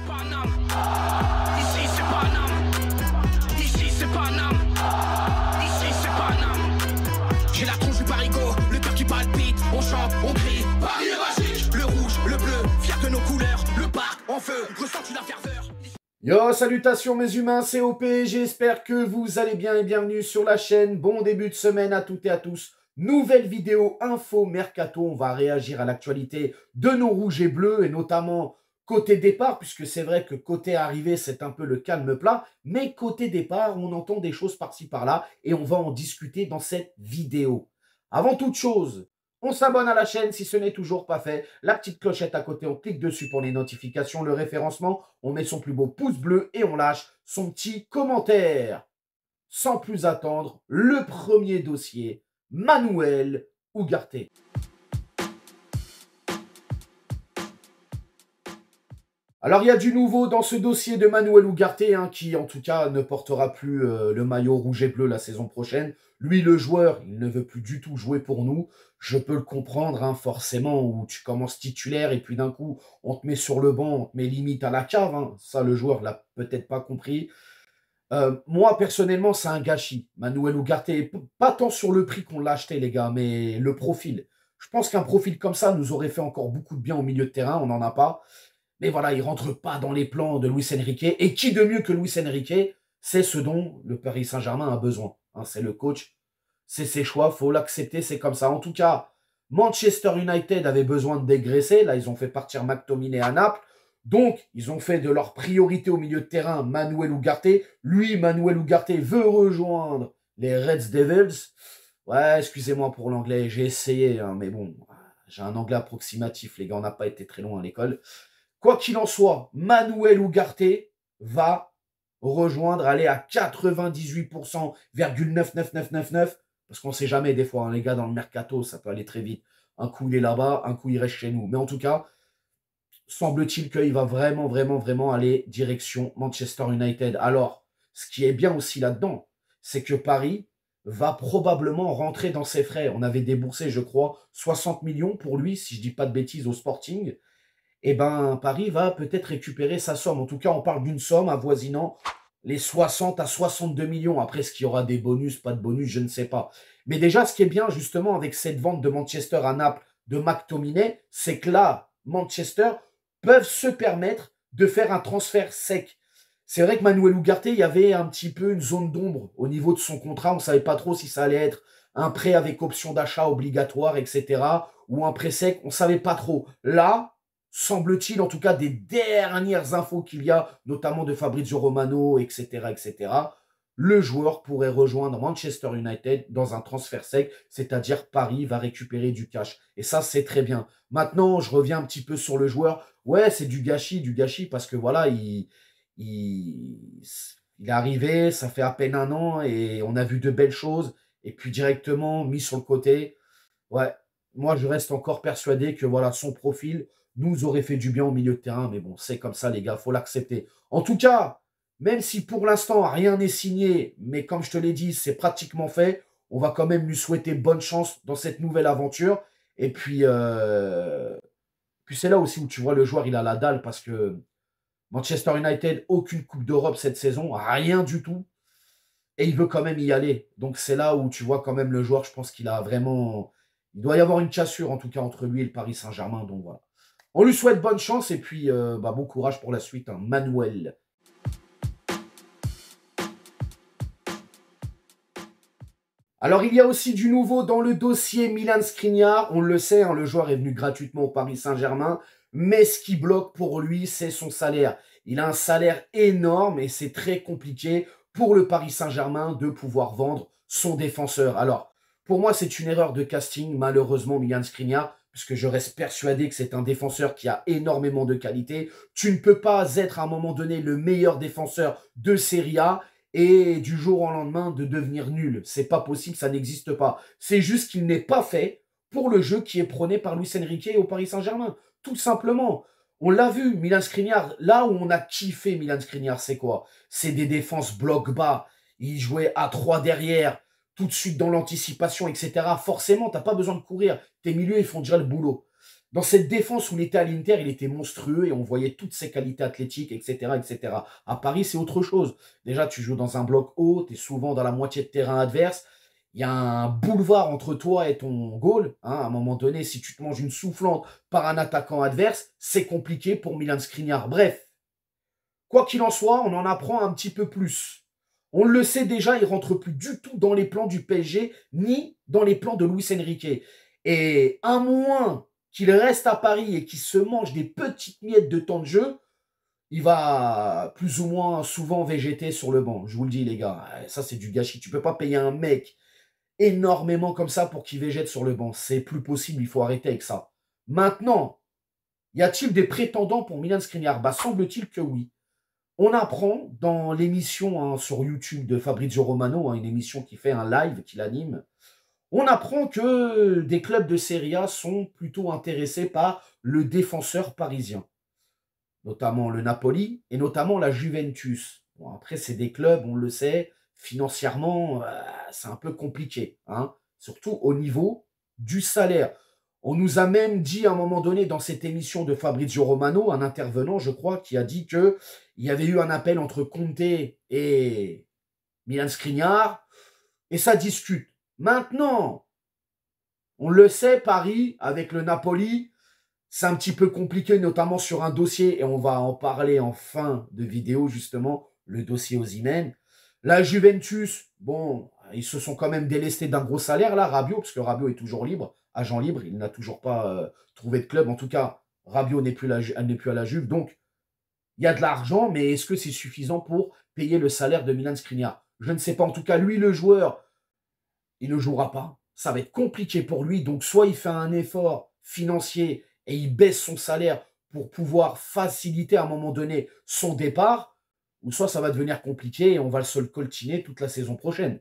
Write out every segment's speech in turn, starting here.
Paname. Ici c'est Paname. Ici c'est Paname. Ici c'est Paname. J'ai la tronche du parigot, le cœur qui palpite. On chante, on crie, Paris est magique. Le rouge, le bleu, fier de nos couleurs. Le parc en feu, ressens-tu la ferveur? Yo, salutations mes humains, c'est OP, j'espère que vous allez bien et bienvenue sur la chaîne. Bon début de semaine à toutes et à tous. Nouvelle vidéo info mercato, on va réagir à l'actualité de nos rouges et bleus et notamment côté départ, puisque c'est vrai que côté arrivée c'est un peu le calme plat, mais côté départ on entend des choses par-ci par-là et on va en discuter dans cette vidéo. Avant toute chose, on s'abonne à la chaîne si ce n'est toujours pas fait. La petite clochette à côté, on clique dessus pour les notifications, le référencement. On met son plus beau pouce bleu et on lâche son petit commentaire. Sans plus attendre, le premier dossier, Manuel Ugarte. Alors, il y a du nouveau dans ce dossier de Manuel Ugarte, qui en tout cas ne portera plus le maillot rouge et bleu la saison prochaine. Lui, le joueur, il ne veut plus du tout jouer pour nous. Je peux le comprendre, forcément, où tu commences titulaire et puis d'un coup, on te met sur le banc, on te met limite à la cave. Ça, le joueur l'a peut-être pas compris. Moi, personnellement, c'est un gâchis. Manuel Ugarte, pas tant sur le prix qu'on l'a acheté, les gars, mais le profil. Je pense qu'un profil comme ça nous aurait fait encore beaucoup de bien au milieu de terrain, on n'en a pas. Mais voilà, il ne rentre pas dans les plans de Luis Enrique. Et qui de mieux que Luis Enrique? C'est ce dont le Paris Saint-Germain a besoin. C'est le coach, c'est ses choix, il faut l'accepter, c'est comme ça. En tout cas, Manchester United avait besoin de dégraisser. Là, ils ont fait partir McTominay à Naples. Donc, ils ont fait de leur priorité au milieu de terrain Manuel Ugarte. Lui, Manuel Ugarte veut rejoindre les Red Devils. Ouais, excusez-moi pour l'anglais, j'ai essayé, mais bon, j'ai un anglais approximatif, les gars, on n'a pas été très loin à l'école. Quoi qu'il en soit, Manuel Ugarte va rejoindre, aller à 98,99999, parce qu'on ne sait jamais des fois, les gars, dans le mercato, ça peut aller très vite. Un coup, il est là-bas, un coup, il reste chez nous. Mais en tout cas, semble-t-il qu'il va vraiment aller direction Manchester United. Alors, ce qui est bien aussi là-dedans, c'est que Paris va probablement rentrer dans ses frais. On avait déboursé, je crois, 60 millions pour lui, si je ne dis pas de bêtises, au Sporting. Eh ben, Paris va peut-être récupérer sa somme. En tout cas, on parle d'une somme avoisinant les 60 à 62 millions. Après, est-ce qu'il y aura des bonus, pas de bonus, je ne sais pas. Mais déjà, ce qui est bien, justement, avec cette vente de Manchester à Naples de McTominay, c'est que là, Manchester peuvent se permettre de faire un transfert sec. C'est vrai que Manuel Ugarte, il y avait un petit peu une zone d'ombre au niveau de son contrat. On ne savait pas trop si ça allait être un prêt avec option d'achat obligatoire, etc. ou un prêt sec. On ne savait pas trop. Là, semble-t-il, en tout cas, des dernières infos qu'il y a, notamment de Fabrizio Romano, etc., le joueur pourrait rejoindre Manchester United dans un transfert sec, c'est-à-dire Paris va récupérer du cash. Et ça, c'est très bien. Maintenant, je reviens un petit peu sur le joueur. Ouais, c'est du gâchis, parce que voilà, il est arrivé, ça fait à peine un an, et on a vu de belles choses, et puis directement mis sur le côté. Ouais, moi, je reste encore persuadé que voilà, son profil nous aurait fait du bien au milieu de terrain. Mais bon, c'est comme ça, les gars, il faut l'accepter. En tout cas, même si pour l'instant, rien n'est signé, mais comme je te l'ai dit, c'est pratiquement fait, on va quand même lui souhaiter bonne chance dans cette nouvelle aventure. Et puis c'est là aussi où tu vois le joueur, il a la dalle parce que Manchester United, aucune Coupe d'Europe cette saison, rien du tout. Et il veut quand même y aller. Donc c'est là où tu vois quand même le joueur, je pense qu'il a vraiment... Il doit y avoir une cassure en tout cas entre lui et le Paris Saint-Germain. Donc voilà. On lui souhaite bonne chance et puis bon courage pour la suite, Manuel. Alors il y a aussi du nouveau dans le dossier Milan Skriniar. On le sait, le joueur est venu gratuitement au Paris Saint-Germain. Mais ce qui bloque pour lui, c'est son salaire. Il a un salaire énorme et c'est très compliqué pour le Paris Saint-Germain de pouvoir vendre son défenseur. Alors, pour moi, c'est une erreur de casting, malheureusement, Milan Skriniar, puisque je reste persuadé que c'est un défenseur qui a énormément de qualité. Tu ne peux pas être à un moment donné le meilleur défenseur de Serie A et du jour au lendemain de devenir nul. C'est pas possible, ça n'existe pas. C'est juste qu'il n'est pas fait pour le jeu qui est prôné par Luis Enrique au Paris Saint-Germain. Tout simplement. On l'a vu, Milan Skriniar, là où on a kiffé Milan Skriniar, c'est quoi? C'est des défenses bloc bas. Il jouait à 3 derrière, tout de suite dans l'anticipation, etc. Forcément, tu n'as pas besoin de courir. Tes milieux, ils font déjà le boulot. Dans cette défense où il était à l'Inter, il était monstrueux et on voyait toutes ses qualités athlétiques, etc., etc. À Paris, c'est autre chose. Déjà, tu joues dans un bloc haut, tu es souvent dans la moitié de terrain adverse. Il y a un boulevard entre toi et ton goal. Hein. À un moment donné, si tu te manges une soufflante par un attaquant adverse, c'est compliqué pour Milan Skriniar. Bref, quoi qu'il en soit, on en apprend un petit peu plus. On le sait déjà, il ne rentre plus du tout dans les plans du PSG, ni dans les plans de Luis Enrique. Et à moins qu'il reste à Paris et qu'il se mange des petites miettes de temps de jeu, il va plus ou moins souvent végéter sur le banc. Je vous le dis, les gars, ça c'est du gâchis. Tu ne peux pas payer un mec énormément comme ça pour qu'il végète sur le banc. C'est plus possible, il faut arrêter avec ça. Maintenant, y a-t-il des prétendants pour Milan Skriniar? Bah, semble-t-il que oui. On apprend dans l'émission sur YouTube de Fabrizio Romano, une émission qui fait un live, qu'il anime, on apprend que des clubs de Serie A sont plutôt intéressés par le défenseur parisien, notamment le Napoli et notamment la Juventus. Bon, après, c'est des clubs, on le sait, financièrement, c'est un peu compliqué, hein, surtout au niveau du salaire. On nous a même dit à un moment donné dans cette émission de Fabrizio Romano, un intervenant, je crois, qui a dit qu'il y avait eu un appel entre Conte et Milan Skriniar, et ça discute. Maintenant, on le sait, Paris, avec le Napoli, c'est un petit peu compliqué, notamment sur un dossier, et on va en parler en fin de vidéo, justement, le dossier Osimhen. La Juventus, bon, ils se sont quand même délestés d'un gros salaire, là, Rabiot, parce que Rabiot est toujours libre, agent libre, il n'a toujours pas trouvé de club. En tout cas, Rabiot n'est plus à la Juve, donc il y a de l'argent, mais est-ce que c'est suffisant pour payer le salaire de Milan Skriniar? Je ne sais pas. En tout cas, lui, le joueur, il ne jouera pas. Ça va être compliqué pour lui. Donc, soit il fait un effort financier et il baisse son salaire pour pouvoir faciliter à un moment donné son départ, ou soit ça va devenir compliqué et on va se le coltiner toute la saison prochaine.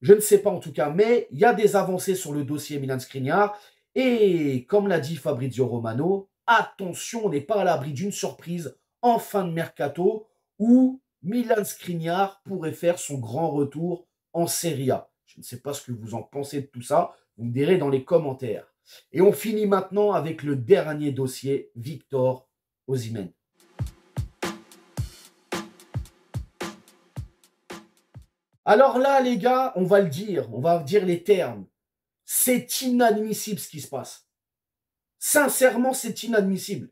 Je ne sais pas en tout cas, mais il y a des avancées sur le dossier Milan Skriniar. Et comme l'a dit Fabrizio Romano, attention, on n'est pas à l'abri d'une surprise en fin de mercato où Milan Skriniar pourrait faire son grand retour en Serie A. Je ne sais pas ce que vous en pensez de tout ça, vous me direz dans les commentaires. Et on finit maintenant avec le dernier dossier, Victor Osimhen. Alors là, les gars, on va dire les termes. C'est inadmissible ce qui se passe. Sincèrement, c'est inadmissible.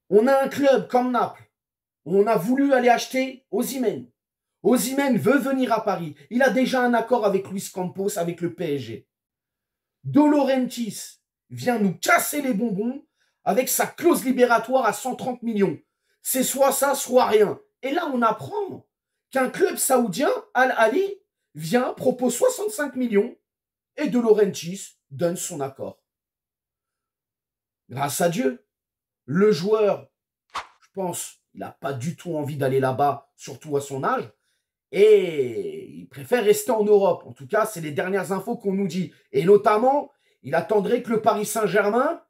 On a un club comme Naples, où on a voulu aller acheter Osimhen. Osimhen veut venir à Paris. Il a déjà un accord avec Luis Campos, avec le PSG. De Laurentiis vient nous casser les bonbons avec sa clause libératoire à 130 millions. C'est soit ça, soit rien. Et là, on apprend qu'un club saoudien, Al Ahly, vient, propose 65 millions et De Laurentiis donne son accord. Grâce à Dieu, le joueur, je pense, il n'a pas du tout envie d'aller là-bas, surtout à son âge, et il préfère rester en Europe. En tout cas, c'est les dernières infos qu'on nous dit. Et notamment, il attendrait que le Paris Saint-Germain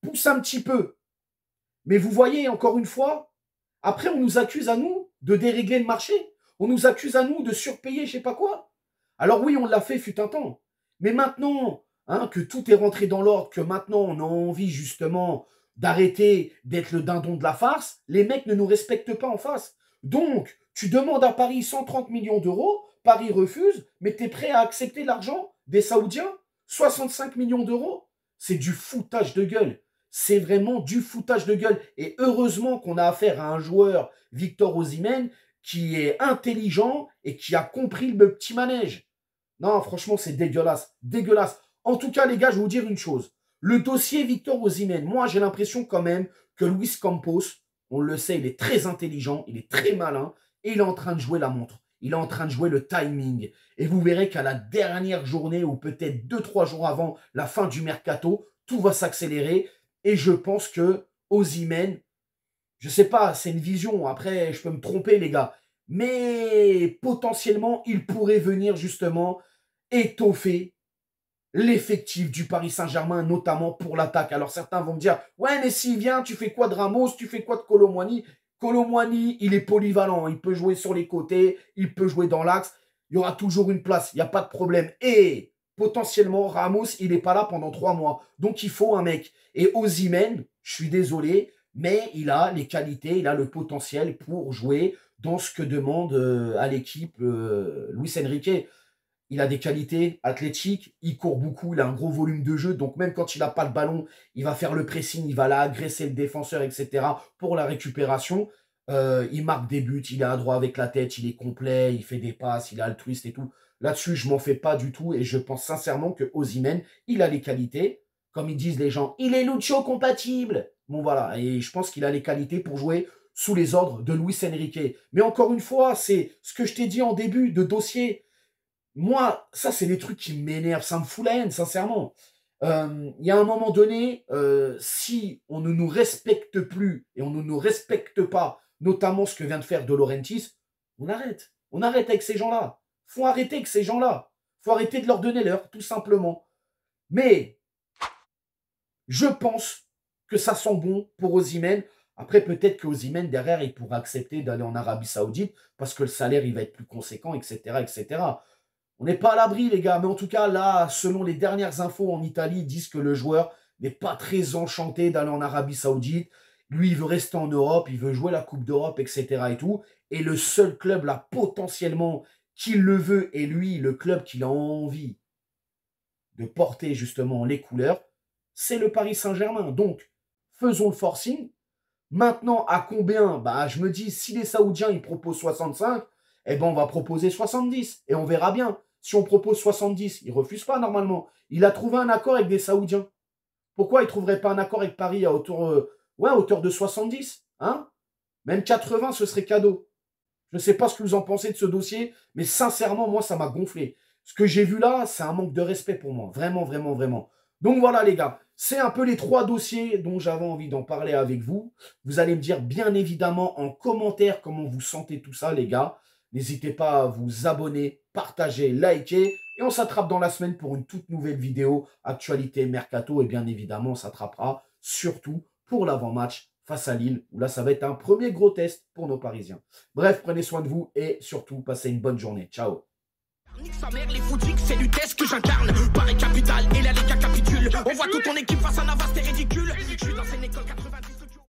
pousse un petit peu. Mais vous voyez, encore une fois, après, on nous accuse à nous de dérégler le marché. On nous accuse à nous de surpayer je ne sais pas quoi. Alors oui, on l'a fait fut un temps. Mais maintenant, hein, que tout est rentré dans l'ordre, que maintenant on a envie justement d'arrêter d'être le dindon de la farce, les mecs ne nous respectent pas en face. Donc, tu demandes à Paris 130 millions d'euros, Paris refuse, mais tu es prêt à accepter l'argent des Saoudiens? 65 millions d'euros? C'est du foutage de gueule. C'est vraiment du foutage de gueule. Et heureusement qu'on a affaire à un joueur, Victor Osimhen, qui est intelligent et qui a compris le petit manège. Non, franchement, c'est dégueulasse. Dégueulasse. En tout cas, les gars, je vais vous dire une chose. Le dossier Victor Osimhen, moi, j'ai l'impression quand même que Luis Campos, on le sait, il est très intelligent, il est très malin, et il est en train de jouer la montre. Il est en train de jouer le timing. Et vous verrez qu'à la dernière journée, ou peut-être 2-3 jours avant la fin du mercato, tout va s'accélérer. Et je pense que Osimhen, je ne sais pas, c'est une vision. Après, je peux me tromper, les gars. Mais potentiellement, il pourrait venir justement étoffer l'effectif du Paris Saint-Germain, notamment pour l'attaque. Alors certains vont me dire, ouais, mais s'il vient, tu fais quoi de Ramos, tu fais quoi de Kolo Muani? Kolo Muani, il est polyvalent, il peut jouer sur les côtés, il peut jouer dans l'axe, il y aura toujours une place, il n'y a pas de problème. Et potentiellement, Ramos, il n'est pas là pendant 3 mois. Donc, il faut un mec. Et Osimhen, je suis désolé, mais il a les qualités, il a le potentiel pour jouer dans ce que demande à l'équipe Luis Enrique. Il a des qualités athlétiques, il court beaucoup, il a un gros volume de jeu. Donc, même quand il n'a pas le ballon, il va faire le pressing, il va là agresser le défenseur, etc. pour la récupération. Il marque des buts, il est à droit avec la tête, il est complet, il fait des passes, il est altruiste et tout. Là-dessus, je m'en fais pas du tout et je pense sincèrement que Osimhen, il a les qualités. Comme ils disent les gens, il est Lucho compatible. Bon, voilà. Et je pense qu'il a les qualités pour jouer sous les ordres de Luis Enrique. Mais encore une fois, c'est ce que je t'ai dit en début de dossier. Moi, ça, c'est des trucs qui m'énervent. Ça me fout la haine, sincèrement. Il y a un moment donné, si on ne nous respecte plus et on ne nous respecte pas, notamment ce que vient de faire De Laurentiis, on arrête. On arrête avec ces gens-là. Faut arrêter avec ces gens-là. Faut arrêter de leur donner l'heure, tout simplement. Mais je pense que ça sent bon pour Osimhen. Après, peut-être que Osimhen, derrière, il pourra accepter d'aller en Arabie Saoudite parce que le salaire, il va être plus conséquent, etc., etc. On n'est pas à l'abri, les gars. Mais en tout cas, là, selon les dernières infos en Italie, ils disent que le joueur n'est pas très enchanté d'aller en Arabie Saoudite. Lui, il veut rester en Europe, il veut jouer la Coupe d'Europe, etc. et tout. Et le seul club, là, potentiellement, qui le veut, et lui, le club qu'il a envie de porter, justement, les couleurs, c'est le Paris Saint-Germain. Donc, faisons le forcing. Maintenant, à combien? Bah, je me dis, si les Saoudiens, ils proposent 65, eh ben, on va proposer 70. Et on verra bien. Si on propose 70, ils ne refusent pas normalement. Il a trouvé un accord avec des Saoudiens. Pourquoi il ne trouverait pas un accord avec Paris à hauteur de 70 hein? Même 80, ce serait cadeau. Je ne sais pas ce que vous en pensez de ce dossier, mais sincèrement, moi, ça m'a gonflé. Ce que j'ai vu là, c'est un manque de respect pour moi. Vraiment, vraiment, vraiment. Donc voilà, les gars. C'est un peu les 3 dossiers dont j'avais envie d'en parler avec vous. Vous allez me dire, bien évidemment, en commentaire, comment vous sentez tout ça, les gars. N'hésitez pas à vous abonner, partager, liker. Et on s'attrape dans la semaine pour une toute nouvelle vidéo. Actualité, mercato. Et bien évidemment, on s'attrapera surtout pour l'avant-match face à Lille. Où là, ça va être un premier gros test pour nos Parisiens. Bref, prenez soin de vous et surtout, passez une bonne journée. Ciao. Nique sa mère, les footix, c'est du test que j'incarne. Paris capitale et la Liga capitule. On voit toute ton équipe face à Navas, c'est ridicule. Je suis dans une école 90.